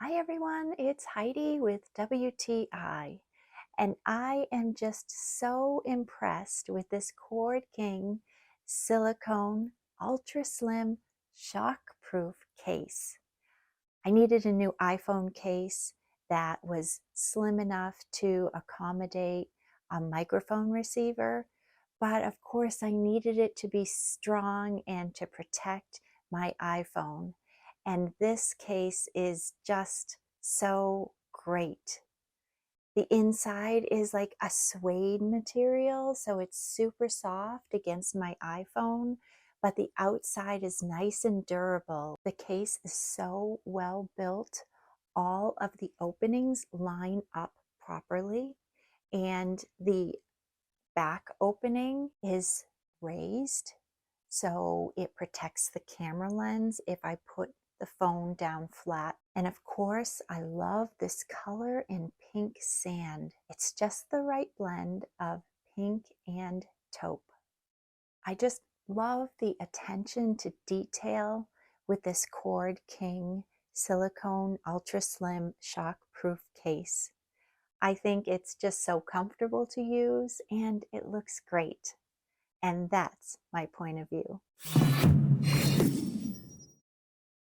Hi everyone, it's Heidi with WTI, and I am just so impressed with this Cordking silicone ultra slim shock-proof case. I needed a new iPhone case that was slim enough to accommodate a microphone receiver, but of course I needed it to be strong and to protect my iPhone. And this case is just so great. The inside is like a suede material, so it's super soft against my iPhone, but the outside is nice and durable. The case is so well built. All of the openings line up properly, and the back opening is raised, so it protects the camera lens if I put the phone down flat. And of course, I love this color in pink sand. It's just the right blend of pink and taupe. I just love the attention to detail with this Cordking silicone ultra slim shock-proof case. I think it's just so comfortable to use and it looks great. And that's my point of view.